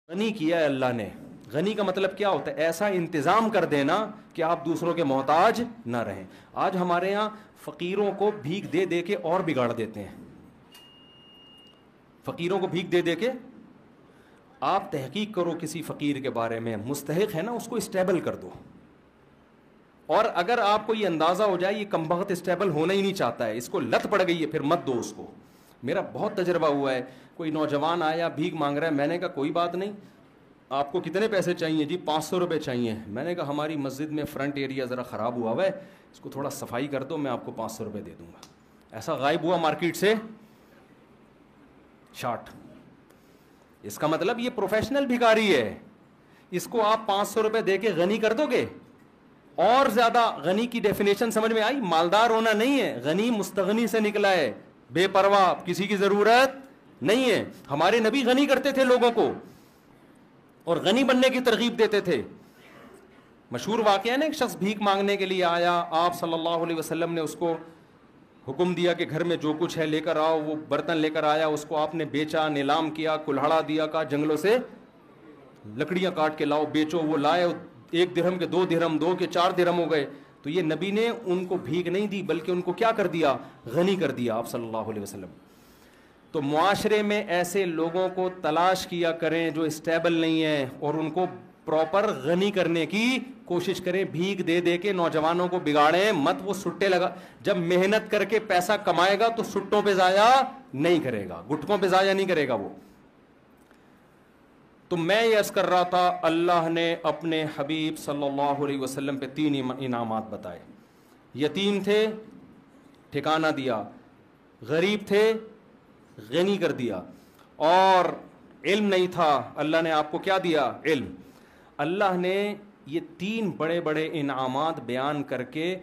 غنی کیا ہے اللہ نے. غنی کا مطلب کیا ہوتا ہے؟ ایسا انتظام کر دینا کہ آپ دوسروں کے محتاج نہ رہیں. آج ہمارے ہاں فقیروں کو بھیک دے دے کے اور بگاڑ دیتے ہیں. فقیروں کو بھیک دے دے کے. آپ تحقیق کرو کسی فقیر کے بارے میں, مستحق ہے نا, اس کو اسٹیبل کر دو. اور اگر آپ کو یہ اندازہ ہو جائے یہ کمبخت اسٹیبل ہونا ہی نہیں چاہتا ہے, اس کو لت پڑ گئی ہے, پھر مت دو اس کو. میرا بہت تجربہ ہوا ہے, کوئی نوجوان آیا بھیک مانگ رہا ہے, میں نے کہا کوئی بات نہیں, آپ کو کتنے پیسے چاہیے؟ جی 500 روپے چاہیے. میں نے کہا ہماری مسجد میں فرنٹ ایریا ذرا خراب ہوا ہوا ہے, اس کو تھوڑا صفائی کر دو, میں آپ کو 500 روپے دے دوں گا. ایسا غائب ہوا مارکیٹ سے شارٹ. اس کا مطلب یہ پروفیشنل بھکاری ہے, اس کو آپ 500 روپے دے کے غنی کر دو گے. اور زیادہ غنی کی ڈیفینیشن سمجھ میں آئی؟ مالدار ہونا نہیں ہے, غنی مستغنی سے نکلا ہے, بے پرواہ, کسی کی ضرورت نہیں ہے. ہمارے نبی غنی کرتے تھے لوگوں کو اور غنی بننے کی ترغیب دیتے تھے. مشہور واقعہ ہے نا, ایک شخص بھیک مانگنے کے لیے آیا, آپ صلی اللہ علیہ وسلم نے اس کو حکم دیا کہ گھر میں جو کچھ ہے لے کر آؤ. وہ برتن لے کر آیا, اس کو آپ نے بیچا, نیلام کیا, کلہڑا دیا, کہا جنگلوں سے لکڑیاں کاٹ کے لاؤ بیچو. وہ لائے, 1 درہم کے 2 درہم, 2 کے 4 درہم ہو گئے. تو یہ نبی نے ان کو بھیک نہیں دی بلکہ ان کو کیا کر دیا؟ غنی کر دیا آپ صلی اللہ علیہ وسلم. تو معاشرے میں ایسے لوگوں کو تلاش کیا کریں جو اسٹیبل نہیں ہیں اور ان کو پراپر غنی کرنے کی کوشش کریں. بھیک دے دے کے نوجوانوں کو بگاڑیں مت. وہ سٹے لگا, جب محنت کر کے پیسہ کمائے گا تو سٹوں پہ ضائع نہیں کرے گا, گٹکوں پہ ضائع نہیں کرے گا وہ. تو میں یہ عرض کر رہا تھا, اللہ نے اپنے حبیب صلی اللہ علیہ وسلم پہ 3 انعامات بتائے. یتیم تھے ٹھکانہ دیا, غریب تھے غنی کر دیا, اور علم نہیں تھا, اللہ نے آپ کو کیا دیا؟ علم. اللہ نے یہ 3 بڑے بڑے انعامات بیان کر کے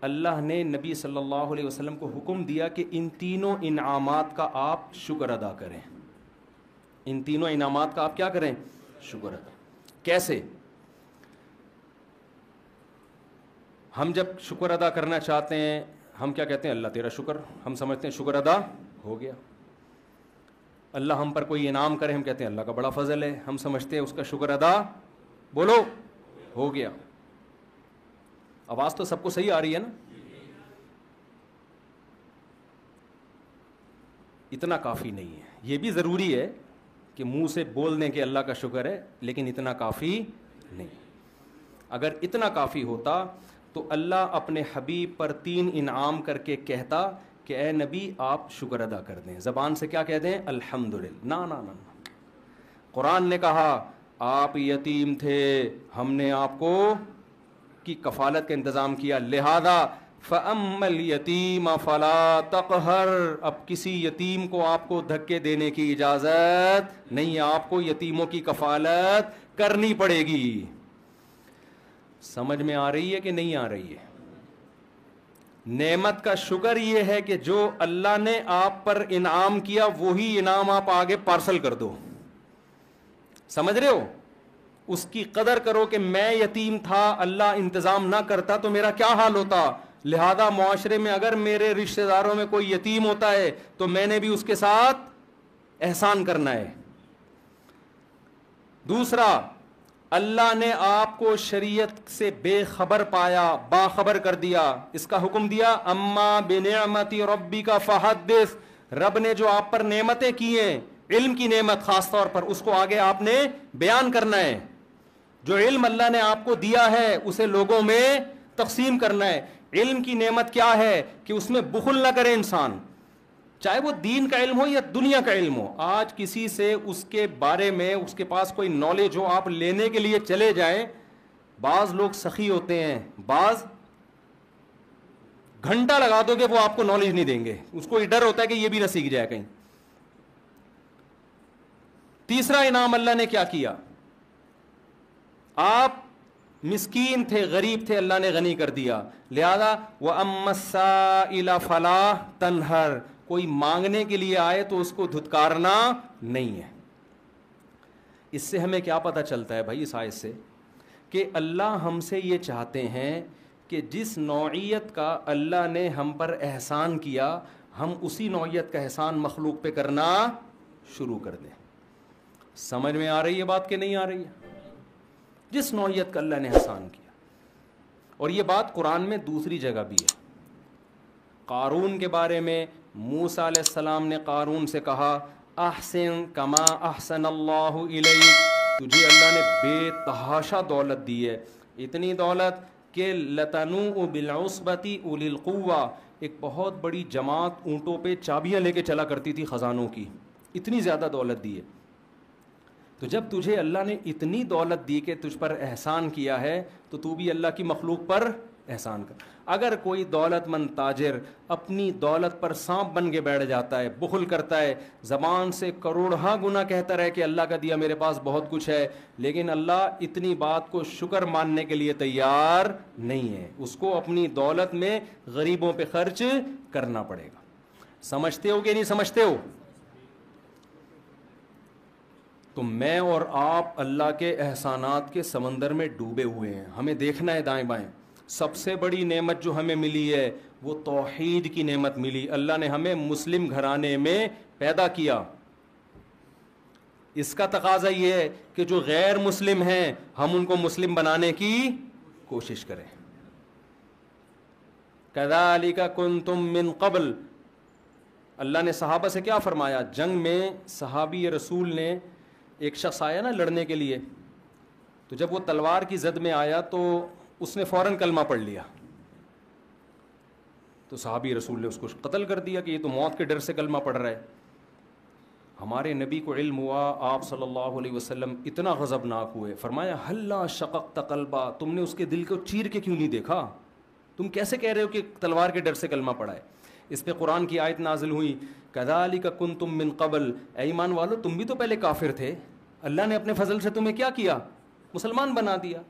اللہ نے نبی صلی اللہ علیہ وسلم کو حکم دیا کہ ان تینوں انعامات کا آپ شکر ادا کریں. ان تینوں انعامات کا آپ کیا کریں؟ شکر ادا. کیسے؟ ہم جب شکر ادا کرنا چاہتے ہیں ہم کیا کہتے ہیں؟ اللہ تیرا شکر. ہم سمجھتے ہیں شکر ادا ہو گیا. اللہ ہم پر کوئی انعام کرے ہم کہتے ہیں اللہ کا بڑا فضل ہے, ہم سمجھتے ہیں اس کا شکر ادا بولو ہو گیا. آواز تو سب کو صحیح آ رہی ہے نا؟ اتنا کافی نہیں ہے. یہ بھی ضروری ہے کہ منہ سے بول دیں کہ اللہ کا شکر ہے, لیکن اتنا کافی نہیں. اگر اتنا کافی ہوتا تو اللہ اپنے حبیب پر 3 انعام کر کے کہتا کہ اے نبی آپ شکر ادا کر دیں. زبان سے کیا کہہ دیں؟ الحمدللہ. نا نا نا. قرآن نے کہا آپ یتیم تھے, ہم نے آپ کو کی کفالت کا انتظام کیا, لہذا فَأَمَّا الْيَتِيمَ فَلَا تَقْهَرْ. اب کسی یتیم کو آپ کو دھکے دینے کی اجازت نہیں ہے, آپ کو یتیموں کی کفالت کرنی پڑے گی. سمجھ میں آ رہی ہے کہ نہیں آ رہی ہے؟ نعمت کا شکر یہ ہے کہ جو اللہ نے آپ پر انعام کیا وہی انعام آپ آگے پارسل کر دو. سمجھ رہے ہو؟ اس کی قدر کرو کہ میں یتیم تھا, اللہ انتظام نہ کرتا تو میرا کیا حال ہوتا. لہذا معاشرے میں اگر میرے رشتہ داروں میں کوئی یتیم ہوتا ہے تو میں نے بھی اس کے ساتھ احسان کرنا ہے. دوسرا, اللہ نے آپ کو شریعت سے بے خبر پایا, باخبر کر دیا, اس کا حکم دیا اما بنعمت ربک فحدث. رب نے جو آپ پر نعمتیں کی ہیں, علم کی نعمت خاص طور پر, اس کو آگے آپ نے بیان کرنا ہے. جو علم اللہ نے آپ کو دیا ہے اسے لوگوں میں تقسیم کرنا ہے. علم کی نعمت کیا ہے کہ اس میں بخل نہ کرے انسان, چاہے وہ دین کا علم ہو یا دنیا کا علم ہو. آج کسی سے اس کے بارے میں اس کے پاس کوئی نالج ہو, آپ لینے کے لیے چلے جائیں, بعض لوگ سخی ہوتے ہیں, بعض گھنٹہ لگا دو گے وہ آپ کو نالج نہیں دیں گے, اس کو ڈر ہوتا ہے کہ یہ بھی نہ سیکھ جائے کہیں. تیسرا انعام اللہ نے کیا کیا؟ آپ مسکین تھے, غریب تھے, اللہ نے غنی کر دیا. لہذا وَأَمَّا السَّائِلَ فَلَا تَنْهَرْ. کوئی مانگنے کے لیے آئے تو اس کو دھتکارنا نہیں ہے. اس سے ہمیں کیا پتہ چلتا ہے بھائی, اس آیت سے, کہ اللہ ہم سے یہ چاہتے ہیں کہ جس نوعیت کا اللہ نے ہم پر احسان کیا ہم اسی نوعیت کا احسان مخلوق پہ کرنا شروع کر دیں. سمجھ میں آ رہی ہے بات کہ نہیں آ رہی ہے؟ جس نوعیت کا اللہ نے احسان کیا. اور یہ بات قرآن میں دوسری جگہ بھی ہے. قارون کے بارے میں موسیٰ علیہ السلام نے قارون سے کہا احسن کما احسن اللہ الیک، تجھے اللہ نے بے تحاشا دولت دی ہے، اتنی دولت کہ لتنوء بالعصبۃ اولی القوہ، ایک بہت بڑی جماعت اونٹوں پہ چابیاں لے کے چلا کرتی تھی خزانوں کی، اتنی زیادہ دولت دی ہے. تو جب تجھے اللہ نے اتنی دولت دی کہ تجھ پر احسان کیا ہے تو تو بھی اللہ کی مخلوق پر احسان کر. اگر کوئی دولت مند تاجر اپنی دولت پر سانپ بن کے بیٹھ جاتا ہے، بخل کرتا ہے، زبان سے کروڑہا گنا کہتا رہے کہ اللہ کا دیا میرے پاس بہت کچھ ہے، لیکن اللہ اتنی بات کو شکر ماننے کے لیے تیار نہیں ہے، اس کو اپنی دولت میں غریبوں پہ خرچ کرنا پڑے گا. سمجھتے ہو کہ نہیں سمجھتے ہو؟ تو میں اور آپ اللہ کے احسانات کے سمندر میں ڈوبے ہوئے ہیں، ہمیں دیکھنا ہے دائیں بائیں. سب سے بڑی نعمت جو ہمیں ملی ہے وہ توحید کی نعمت ملی. اللہ نے ہمیں مسلم گھرانے میں پیدا کیا. اس کا تقاضا یہ ہے کہ جو غیر مسلم ہیں ہم ان کو مسلم بنانے کی کوشش کریں. کذالک کنتم من قبل، اللہ نے صحابہ سے کیا فرمایا؟ جنگ میں صحابی رسول نے، ایک شخص آیا نا لڑنے کے لیے، تو جب وہ تلوار کی زد میں آیا تو اس نے فوراً کلمہ پڑھ لیا، تو صحابی رسول نے اس کو قتل کر دیا کہ یہ تو موت کے ڈر سے کلمہ پڑھ رہا ہے. ہمارے نبی کو علم ہوا، آپ صلی اللہ علیہ وسلم اتنا غضبناک ہوئے، فرمایا ہلا شققت قلبا، تم نے اس کے دل کو چیر کے کیوں نہیں دیکھا؟ تم کیسے کہہ رہے ہو کہ تلوار کے ڈر سے کلمہ پڑھا ہے؟ اس پہ قرآن کی آیت نازل ہوئی کذالک کنتم من قبل، اے ایمان والو تم بھی تو پہلے کافر تھے، اللہ نے اپنے فضل سے تمہیں کیا کیا؟ مسلمان بنا دیا.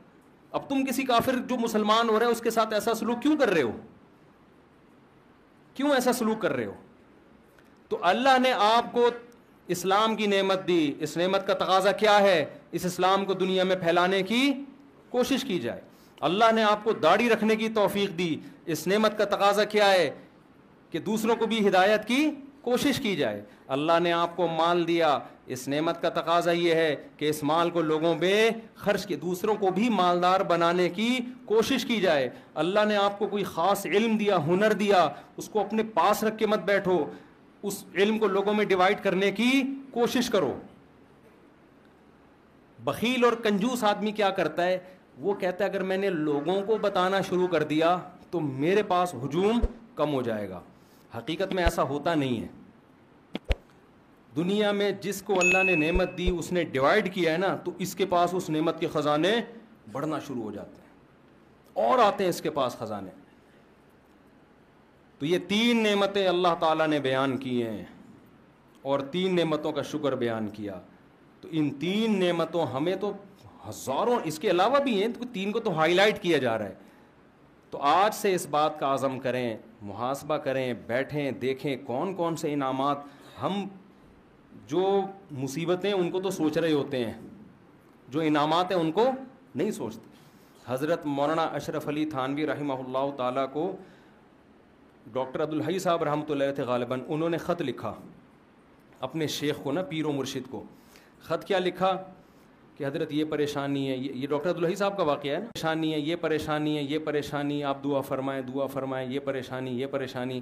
اب تم کسی کافر جو مسلمان ہو رہا ہے اس کے ساتھ ایسا سلوک کیوں کر رہے ہو؟ کیوں ایسا سلوک کر رہے ہو؟ تو اللہ نے آپ کو اسلام کی نعمت دی، اس نعمت کا تقاضا کیا ہے؟ اس اسلام کو دنیا میں پھیلانے کی کوشش کی جائے. اللہ نے آپ کو داڑھی رکھنے کی توفیق دی، اس نعمت کا تقاضا کیا ہے؟ کہ دوسروں کو بھی ہدایت کی کوشش کی جائے. اللہ نے آپ کو مال دیا، اس نعمت کا تقاضا یہ ہے کہ اس مال کو لوگوں پہ خرچ کے دوسروں کو بھی مالدار بنانے کی کوشش کی جائے. اللہ نے آپ کو کوئی خاص علم دیا، ہنر دیا، اس کو اپنے پاس رکھ کے مت بیٹھو، اس علم کو لوگوں میں ڈیوائڈ کرنے کی کوشش کرو. بخیل اور کنجوس آدمی کیا کرتا ہے؟ وہ کہتا ہے اگر میں نے لوگوں کو بتانا شروع کر دیا تو میرے پاس ہجوم کم ہو جائے گا. حقیقت میں ایسا ہوتا نہیں ہے. دنیا میں جس کو اللہ نے نعمت دی اس نے ڈیوائڈ کیا ہے نا، تو اس کے پاس اس نعمت کے خزانے بڑھنا شروع ہو جاتے ہیں اور آتے ہیں اس کے پاس خزانے. تو یہ 3 نعمتیں اللہ تعالیٰ نے بیان کی ہیں اور 3 نعمتوں کا شکر بیان کیا. تو ان 3 نعمتوں ہمیں تو ہزاروں اس کے علاوہ بھی ہیں، تو 3 کو تو ہائی لائٹ کیا جا رہا ہے. تو آج سے اس بات کا عزم کریں، محاسبہ کریں، بیٹھیں دیکھیں کون کون سے انعامات. ہم جو مصیبتیں ان کو تو سوچ رہے ہوتے ہیں، جو انعامات ہیں ان کو نہیں سوچتے. حضرت مولانا اشرف علی تھانوی رحمہ اللہ تعالیٰ کو ڈاکٹر عبدالحی صاحب رحمۃ اللہ تھے غالباً، انہوں نے خط لکھا اپنے شیخ کو نا، پیر و مرشد کو. خط کیا لکھا کہ حضرت یہ پریشانی ہے، یہ ڈاکٹر عبدالحی صاحب کا واقعہ ہے نا، پریشانی ہے، یہ پریشانی ہے، یہ پریشانی، آپ دعا فرمائیں دعا فرمائیں، یہ پریشانی یہ پریشانی.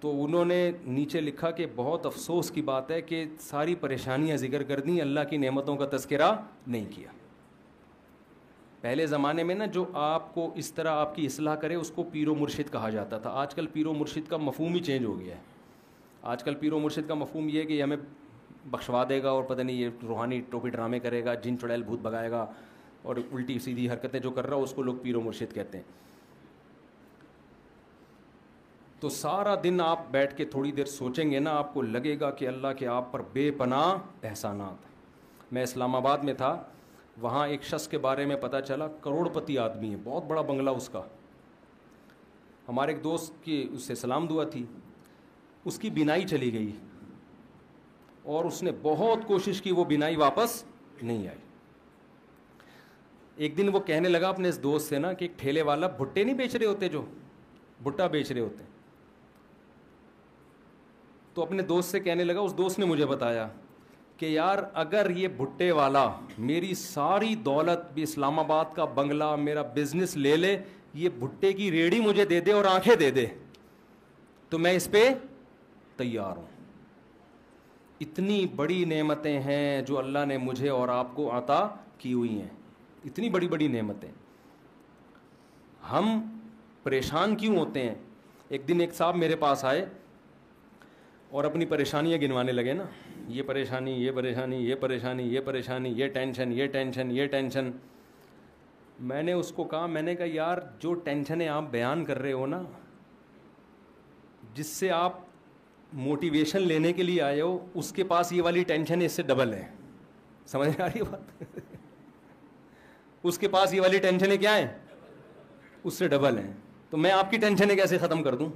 تو انہوں نے نیچے لکھا کہ بہت افسوس کی بات ہے کہ ساری پریشانیاں ذکر کر دیں، اللہ کی نعمتوں کا تذکرہ نہیں کیا. پہلے زمانے میں نا جو آپ کو اس طرح آپ کی اصلاح کرے اس کو پیر و مرشد کہا جاتا تھا. آج کل پیر و مرشد کا مفہوم ہی چینج ہو گیا ہے. آج کل پیر و مرشد کا مفہوم یہ ہے کہ یہ ہمیں بخشوا دے گا اور پتہ نہیں یہ روحانی ٹوپی ڈرامے کرے گا، جن چڑیل بھوت بگائے گا، اور الٹی سیدھی حرکتیں جو کر رہا ہو اس کو لوگ پیر و مرشد کہتے ہیں. تو سارا دن آپ بیٹھ کے تھوڑی دیر سوچیں گے نا، آپ کو لگے گا کہ اللہ کے آپ پر بے پناہ احسانات. میں اسلام آباد میں تھا، وہاں ایک شخص کے بارے میں پتہ چلا، کروڑ پتی آدمی ہے، بہت بڑا بنگلہ اس کا. ہمارے ایک دوست کی اس سے سلام دعا تھی، اس کی بینائی چلی گئی اور اس نے بہت کوشش کی، وہ بینائی واپس نہیں آئی. ایک دن وہ کہنے لگا اپنے اس دوست سے نا کہ ایک ٹھیلے والا بھٹے نہیں بیچ رہے ہوتے، جو بھٹا بیچ رہے ہوتے، تو اپنے دوست سے کہنے لگا، اس دوست نے مجھے بتایا کہ یار اگر یہ بھٹے والا میری ساری دولت بھی، اسلام آباد کا بنگلہ، میرا بزنس لے لے، یہ بھٹے کی ریڑھی مجھے دے دے اور آنکھیں دے دے، تو میں اس پہ تیار ہوں. اتنی بڑی نعمتیں ہیں جو اللہ نے مجھے اور آپ کو عطا کی ہوئی ہیں، اتنی بڑی بڑی نعمتیں. ہم پریشان کیوں ہوتے ہیں؟ ایک دن ایک صاحب میرے پاس آئے اور اپنی پریشانیاں گنوانے لگے نا، یہ پریشانی، یہ پریشانی، یہ پریشانی، یہ پریشانی، یہ ٹینشن، یہ ٹینشن، یہ ٹینشن. میں نے اس کو کہا، میں نے کہا یار جو ٹینشنیں آپ بیان کر رہے ہو نا، جس سے آپ موٹیویشن لینے کے لیے آئے ہو، اس کے پاس یہ والی ٹینشن اس سے ڈبل ہے. سمجھ آ رہی بات؟ اس کے پاس یہ والی ٹینشنیں کیا ہیں؟ اس سے ڈبل ہیں. تو میں آپ کی ٹینشنیں کیسے ختم کر دوں؟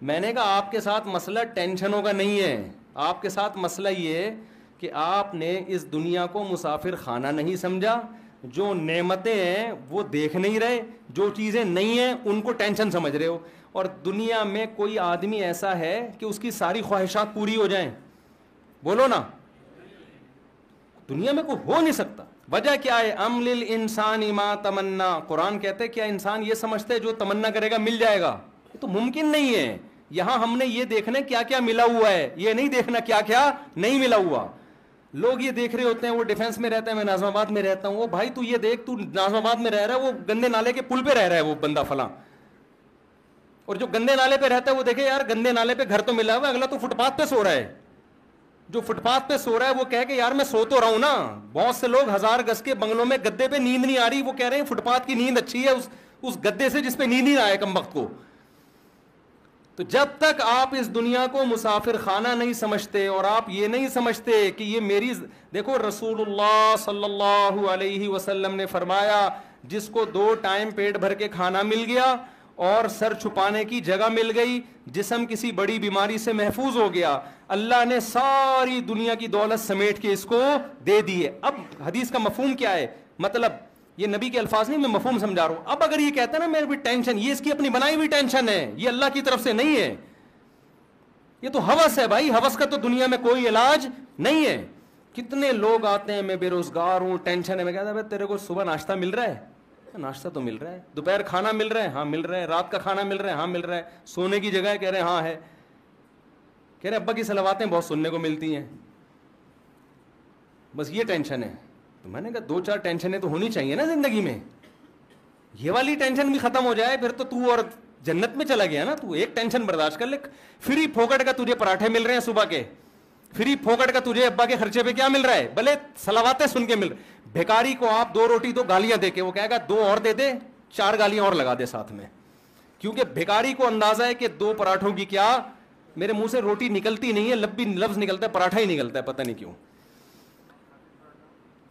میں نے کہا آپ کے ساتھ مسئلہ ٹینشنوں کا نہیں ہے، آپ کے ساتھ مسئلہ یہ ہے کہ آپ نے اس دنیا کو مسافر خانہ نہیں سمجھا. جو نعمتیں ہیں وہ دیکھ نہیں رہے، جو چیزیں نہیں ہیں ان کو ٹینشن سمجھ رہے ہو. اور دنیا میں کوئی آدمی ایسا ہے کہ اس کی ساری خواہشات پوری ہو جائیں؟ بولو نا، دنیا میں کوئی ہو نہیں سکتا. وجہ کیا ہے؟ ام للانسان ما تمنا. قرآن کہتے کیا انسان یہ سمجھتے جو تمنا کرے گا مل جائے گا؟ یہ تو ممکن نہیں ہے. یہاں ہم نے یہ دیکھنا کیا کیا ملا ہوا ہے، یہ نہیں دیکھنا کیا کیا نہیں ملا ہوا. لوگ یہ دیکھ رہے ہوتے ہیں، وہ ڈیفینس میں رہتا ہے، میں ناظم آباد میں رہتا ہوں. وہ بھائی تو یہ دیکھ، تو ناظم آباد میں رہ رہا ہے، وہ گندے نالے کے پل پہ رہ رہا ہے وہ بندہ فلاں. اور جو گندے نالے پہ رہتا ہے وہ دیکھے یار گندے نالے پہ گھر تو ملا ہوا ہے، اگلا تو فٹ پاتھ پہ سو رہا ہے. جو فٹ پاتھ پہ سو رہا ہے وہ کہے کہ یار میں سو تو رہا ہوں نا. بہت سے لوگ 1000 گز کے بنگلوں میں گدے پہ نیند نہیں آ رہی، وہ کہہ رہے ہیں فٹ پاتھ کی نیند اچھی ہے اس گدے سے جس پہ نیند نہیں آئے کم وقت کو. تو جب تک آپ اس دنیا کو مسافر خانہ نہیں سمجھتے اور آپ یہ نہیں سمجھتے کہ یہ میری، دیکھو رسول اللہ صلی اللہ علیہ وسلم نے فرمایا جس کو 2 ٹائم پیٹ بھر کے کھانا مل گیا اور سر چھپانے کی جگہ مل گئی، جسم کسی بڑی بیماری سے محفوظ ہو گیا، اللہ نے ساری دنیا کی دولت سمیٹ کے اس کو دے دی ہے. اب حدیث کا مفہوم کیا ہے؟ مطلب یہ نبی کے الفاظ نہیں، میں مفہوم سمجھا رہا ہوں. اب اگر یہ کہتا ہے نا میری ٹینشن، یہ اس کی اپنی بنائی ہوئی ٹینشن ہے، یہ اللہ کی طرف سے نہیں ہے. یہ تو ہوس ہے بھائی، ہوس کا تو دنیا میں کوئی علاج نہیں ہے. کتنے لوگ آتے ہیں میں بے روزگار ہوں، ٹینشن ہے. میں کہتا ہے تیرے کو صبح ناشتہ مل رہا ہے؟ ناشتہ تو مل رہا ہے. دوپہر کھانا مل رہا ہے؟ ہاں مل رہا ہے. رات کا کھانا مل رہا ہے؟ ہاں مل رہا ہے. سونے کی جگہ ہے؟ کہہ رہے ہیں ہاں ہے. کہہ رہے ابا کی صلواتیں بہت سننے کو ملتی ہیں. بس یہ ٹینشن ہے. تو میں نے کہا 2-4 ٹینشنیں تو ہونی چاہیے نا زندگی میں. یہ والی ٹینشن بھی ختم ہو جائے پھر تو اور جنت میں چلا گیا نا. تو ایک ٹینشن برداشت کر لے. فری پھوکٹ کا تجھے پراٹھے مل رہے ہیں صبح کے، فری پھوکٹ کا تجھے ابا کے خرچے پہ کیا مل رہا ہے؟ بھلے صلواتیں سن کے مل رہے. بھیکاری کو آپ 2 روٹی 2 گالیاں دے کے وہ کہے گا 2 اور دے دے، 4 گالیاں اور لگا دے ساتھ میں. کیونکہ بھیکاری کو اندازہ ہے کہ 2 پراٹھوں کی کیا، میرے منہ سے روٹی نکلتی نہیں ہے، لفظ نکلتا ہے پراٹھا ہی نکلتا ہے، پتہ نہیں کیوں.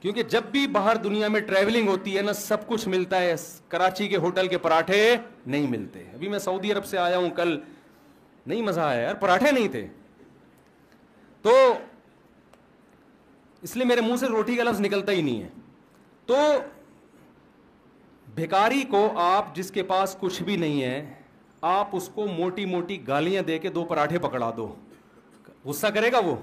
کیونکہ جب بھی باہر دنیا میں ٹریولنگ ہوتی ہے نا سب کچھ ملتا ہے، کراچی کے ہوٹل کے پراٹھے نہیں ملتے. ابھی میں سعودی عرب سے آیا ہوں کل، نہیں مزہ آیا یار، پراٹھے نہیں تھے. تو اس لیے میرے منہ سے روٹی کا لفظ نکلتا ہی نہیں ہے. تو بھیکاری کو آپ جس کے پاس کچھ بھی نہیں ہے، آپ اس کو موٹی موٹی گالیاں دے کے 2 پراٹھے پکڑا دو، غصہ کرے گا وہ؟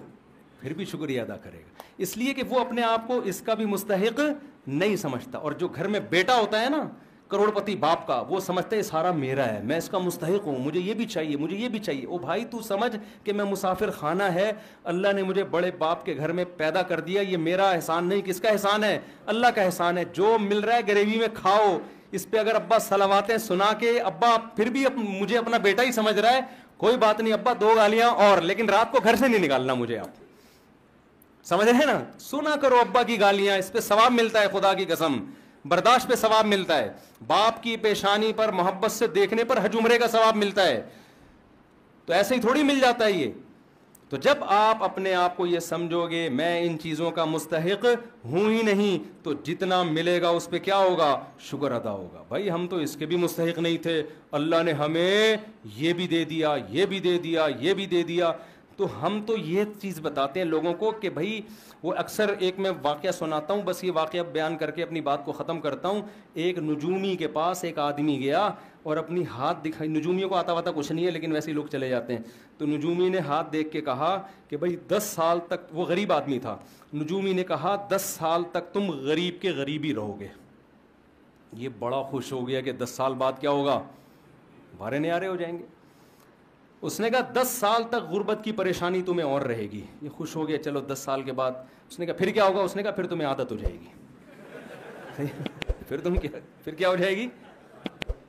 پھر بھی شکریہ ادا کرے گا. اس لیے کہ وہ اپنے آپ کو اس کا بھی مستحق نہیں سمجھتا. اور جو گھر میں بیٹا ہوتا ہے نا کروڑ پتی باپ کا، وہ سمجھتا ہے سارا میرا ہے، میں اس کا مستحق ہوں، مجھے یہ بھی چاہیے، مجھے یہ بھی چاہیے. او بھائی تو سمجھ کہ میں مسافر خانہ ہے، اللہ نے مجھے بڑے باپ کے گھر میں پیدا کر دیا، یہ میرا احسان نہیں. کس کا احسان ہے؟ اللہ کا احسان ہے. جو مل رہا ہے گریوی میں کھاؤ. اس پہ اگر ابا صلواتیں سنا کے ابا پھر بھی مجھے اپنا بیٹا ہی سمجھ رہا ہے، کوئی بات نہیں ابا 2 گالیاں اور، لیکن رات کو گھر سے نہیں نکالنا مجھے. آپ سمجھ رہے ہیں نا؟ سنا کرو ابا کی گالیاں، اس پہ ثواب ملتا ہے، خدا کی قسم برداشت پہ ثواب ملتا ہے. باپ کی پیشانی پر محبت سے دیکھنے پر حج عمرے کا ثواب ملتا ہے. تو ایسے ہی تھوڑی مل جاتا ہے یہ. تو جب آپ اپنے آپ کو یہ سمجھو گے میں ان چیزوں کا مستحق ہوں ہی نہیں، تو جتنا ملے گا اس پہ کیا ہوگا؟ شکر ادا ہوگا. بھائی ہم تو اس کے بھی مستحق نہیں تھے، اللہ نے ہمیں یہ بھی دے دیا، یہ بھی دے دیا، یہ بھی دے دیا. تو ہم تو یہ چیز بتاتے ہیں لوگوں کو کہ بھائی وہ اکثر ایک میں واقعہ سناتا ہوں, بس یہ واقعہ بیان کر کے اپنی بات کو ختم کرتا ہوں. ایک نجومی کے پاس ایک آدمی گیا اور اپنی ہاتھ دکھائی, نجومیوں کو آتا واتا کچھ نہیں ہے لیکن ویسے ہی لوگ چلے جاتے ہیں, تو نجومی نے ہاتھ دیکھ کے کہا کہ بھائی 10 سال تک, وہ غریب آدمی تھا, نجومی نے کہا 10 سال تک تم غریب کے غریب ہی رہو گے. یہ بڑا خوش ہو گیا کہ 10 سال بعد کیا ہوگا, بھارے نیارے ہو جائیں گے. اس نے کہا 10 سال تک غربت کی پریشانی تمہیں اور رہے گی. یہ خوش ہو گیا, چلو 10 سال کے بعد. اس نے کہا پھر کیا ہوگا, اس نے کہا پھر تمہیں عادت ہو جائے گی. پھر کیا ہو جائے گی,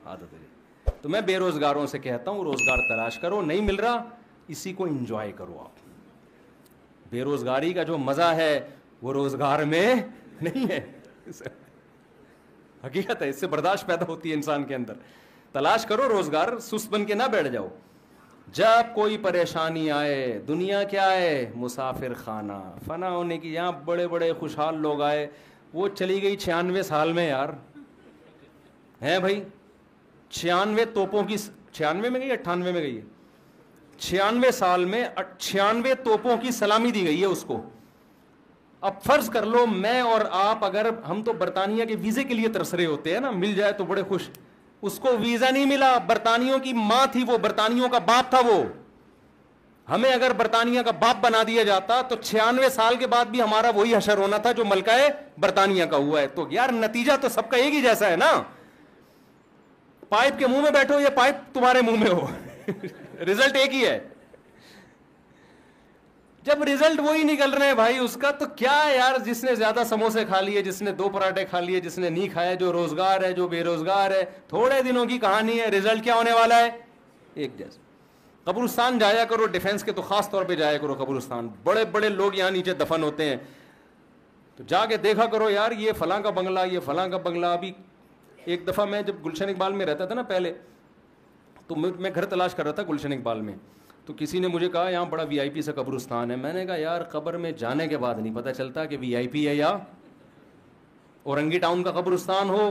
عادت ہو جائے گی. تو میں بے روزگاروں سے کہتا ہوں روزگار تلاش کرو, نہیں مل رہا اسی کو انجوائے کرو. آپ بے روزگاری کا جو مزہ ہے وہ روزگار میں نہیں ہے, حقیقت ہے, اس سے برداشت پیدا ہوتی ہے انسان کے اندر. تلاش کرو روزگار, سست بن کے نہ بیٹھ جاؤ. جب کوئی پریشانی آئے, دنیا کیا ہے مسافر خانہ, فنا ہونے کی. یہاں بڑے بڑے خوشحال لوگ آئے, وہ چلی گئی 96 سال میں یار, ہیں بھائی 96 توپوں کی, 96 میں گئی 98 میں گئی ہے, 96 سال میں 96 توپوں کی سلامی دی گئی ہے اس کو. اب فرض کر لو میں اور آپ, اگر ہم تو برطانیہ کے ویزے کے لیے ترس رہے ہوتے ہیں نا, مل جائے تو بڑے خوش. اس کو ویزا نہیں ملا, برطانیوں کی ماں تھی وہ, برطانیوں کا باپ تھا وہ. ہمیں اگر برطانیہ کا باپ بنا دیا جاتا تو 96 سال کے بعد بھی ہمارا وہی حشر ہونا تھا جو ملکہ برطانیہ کا ہوا ہے. تو یار نتیجہ تو سب کا ایک ہی جیسا ہے نا, پائپ کے منہ میں بیٹھو یا پائپ تمہارے منہ میں ہو, رزلٹ ایک ہی ہے. جب رزلٹ وہی نکل رہے ہیں بھائی اس کا, تو کیا یار, جس نے زیادہ سموسے کھا لیے, جس نے 2 پراٹھے کھا لیے, جس نے نہیں کھایا, جو روزگار ہے, جو بے روزگار ہے, تھوڑے دنوں کی کہانی ہے, رزلٹ کیا ہونے والا ہے, ایک جیسا. قبرستان جایا کرو, ڈیفنس کے تو خاص طور پہ جایا کرو قبرستان, بڑے بڑے لوگ یہاں نیچے دفن ہوتے ہیں, تو جا کے دیکھا کرو یار یہ فلاں کا بنگلہ, یہ فلاں کا بنگلہ. ابھی ایک دفعہ میں جب گلشن اقبال میں رہتا تھا نا پہلے, تو میں گھر تلاش کر رہا تھا گلشن اقبال میں, تو کسی نے مجھے کہا یہاں بڑا وی آئی پی سا قبرستان ہے. میں نے کہا یار قبر میں جانے کے بعد نہیں پتہ چلتا کہ وی آئی پی ہے یا اورنگی ٹاؤن کا قبرستان ہو,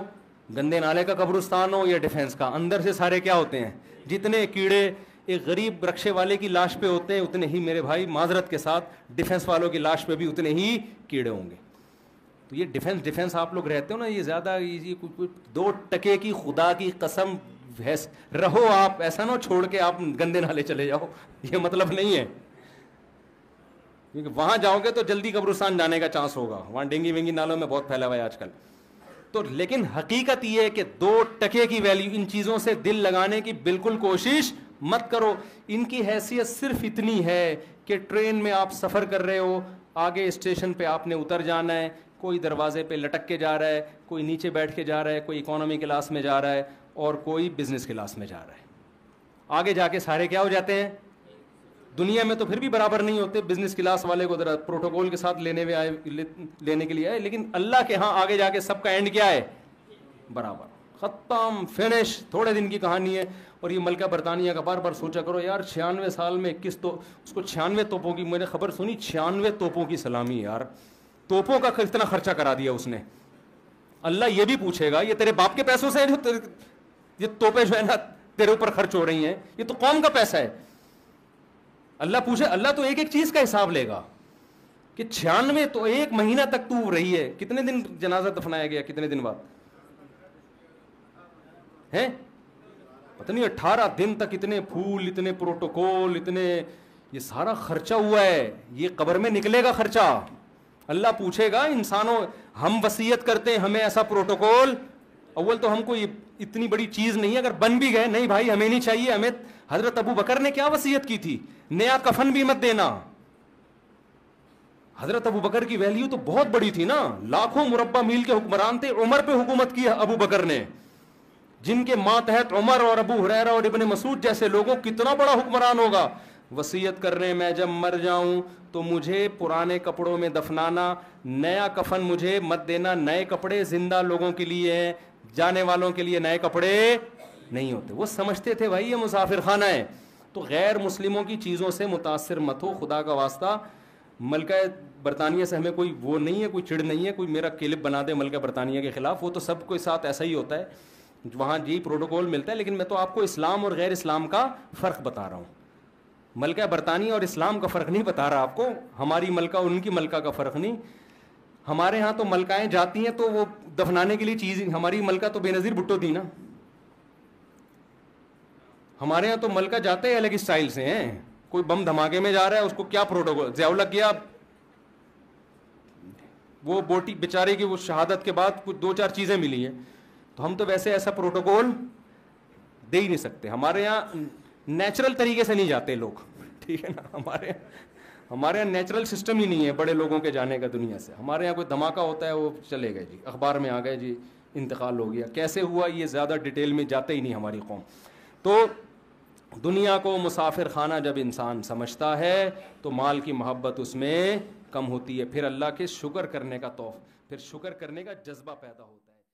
گندے نالے کا قبرستان ہو, یا ڈیفنس کا. اندر سے سارے کیا ہوتے ہیں, جتنے کیڑے ایک غریب رکشے والے کی لاش پہ ہوتے ہیں اتنے ہی میرے بھائی معذرت کے ساتھ ڈیفنس والوں کی لاش پہ بھی اتنے ہی کیڑے ہوں گے. تو یہ ڈیفنس آپ لوگ رہتے ہو نا, یہ زیادہ 2 ٹکے کی خدا کی قسم رہو آپ, ایسا نہ چھوڑ کے آپ گندے نالے چلے جاؤ, یہ مطلب نہیں ہے. کیونکہ وہاں جاؤ گے تو جلدی قبرستان جانے کا چانس ہوگا, وہاں ڈینگی وینگی نالوں میں بہت پھیلا ہوا ہے آج کل. تو لیکن حقیقت یہ ہے کہ 2 ٹکے کی ویلیو, ان چیزوں سے دل لگانے کی بالکل کوشش مت کرو. ان کی حیثیت صرف اتنی ہے کہ ٹرین میں آپ سفر کر رہے ہو, آگے اسٹیشن پہ آپ نے اتر جانا ہے, کوئی دروازے پہ لٹک کے جا رہا ہے, کوئی نیچے بیٹھ کے جا رہا ہے, کوئی اکانومی کلاس میں جا رہا ہے, اور کوئی بزنس کلاس میں جا رہا ہے. آگے جا کے سارے کیا ہو جاتے ہیں, دنیا میں تو پھر بھی برابر نہیں ہوتے. بزنس کلاس والے کو ذرا پروٹوکول کے ساتھ لینے کے لیے آئے, لیکن اللہ کے ہاں آگے جا کے سب کا اینڈ کیا ہے, برابر, ختم, فنش. تھوڑے دن کی کہانی ہے. اور یہ ملکہ برطانیہ کا بار بار سوچا کرو یار 96 سال میں اس کو 96 توپوں کی, میں نے خبر سنی 96 توپوں کی سلامی. یار توپوں کا اتنا خرچہ کرا دیا اس نے. اللہ یہ بھی پوچھے گا یہ تیرے باپ کے پیسوں سے جو یہ توپیں جو ہے نا تیرے اوپر خرچ ہو رہی ہیں, یہ تو قوم کا پیسہ ہے. اللہ پوچھے, اللہ تو ایک ایک چیز کا حساب لے گا کہ 96 تو 1 مہینہ تک تو رہی ہے. کتنے دن جنازہ دفنایا گیا, کتنے دن بعد ہے پتہ نہیں, 18 دن تک اتنے پھول, اتنے پروٹوکول, اتنے یہ سارا خرچہ ہوا ہے. یہ قبر میں نکلے گا خرچہ. اللہ پوچھے گا انسانوں, ہم وصیت کرتے ہیں ہمیں ایسا پروٹوکول, اول تو ہم کو اتنی بڑی چیز نہیں ہے, اگر بن بھی گئے نہیں بھائی ہمیں نہیں چاہیے. ہمیں حضرت ابو بکر نے کیا وصیت کی تھی, نیا کفن بھی مت دینا. حضرت ابو بکر کی ویلیو تو بہت بڑی تھی نا, لاکھوں مربع میل کے حکمران تھے. عمر پہ حکومت کی ابو بکر نے, جن کے ماتحت عمر اور ابو ہریرہ اور ابن مسعود جیسے لوگوں, کتنا بڑا حکمران ہوگا. وصیت کر رہے میں جب مر جاؤں تو مجھے پرانے کپڑوں میں دفنانا, نیا کفن مجھے مت دینا. نئے کپڑے زندہ لوگوں کے لیے ہیں, جانے والوں کے لیے نئے کپڑے نہیں ہوتے. وہ سمجھتے تھے بھائی یہ مسافر خانہ ہے. تو غیر مسلموں کی چیزوں سے متاثر مت ہو, خدا کا واسطہ. ملکہ برطانیہ سے ہمیں کوئی وہ نہیں ہے, کوئی چڑ نہیں ہے, کوئی میرا کلپ بنا دے ملکہ برطانیہ کے خلاف, وہ تو سب کے ساتھ ایسا ہی ہوتا ہے, وہاں جی پروٹوکول ملتا ہے. لیکن میں تو آپ کو اسلام اور غیر اسلام کا فرق بتا رہا ہوں. ملکہ برطانیہ اور اسلام کا فرق نہیں بتا رہا آپ کو, ہماری ملکہ اور ان کی ملکہ کا فرق نہیں. ہمارے ہاں تو ملکائیں جاتی ہیں تو وہ دفنانے کے لیے چیز, ہماری ملکہ تو بے نظیر بھٹو تھی نا. ہمارے یہاں تو ملکہ جاتے ہیں الگ اسٹائل سے ہیں. کوئی بم دھماکے میں جا رہا ہے, اس کو کیا پروٹوکول, ضیاء لگ گیا, وہ بوٹی بیچارے کی وہ شہادت کے بعد کچھ 2-4 چیزیں ملی ہیں. تو ہم تو ویسے ایسا پروٹوکول دے ہی نہیں سکتے. ہمارے یہاں نیچرل طریقے سے نہیں جاتے لوگ, ٹھیک ہے نا. ہمارے یہاں نیچرل سسٹم ہی نہیں ہے بڑے لوگوں کے جانے کا دنیا سے. ہمارے یہاں کوئی دھماکہ ہوتا ہے وہ چلے گئے جی, اخبار میں آ گئے جی انتقال ہو گیا, کیسے ہوا یہ زیادہ ڈیٹیل میں جاتے ہی نہیں ہماری قوم. تو دنیا کو مسافر خانہ جب انسان سمجھتا ہے تو مال کی محبت اس میں کم ہوتی ہے, پھر اللہ کے شکر کرنے کا پھر شکر کرنے کا جذبہ پیدا ہوتا ہے.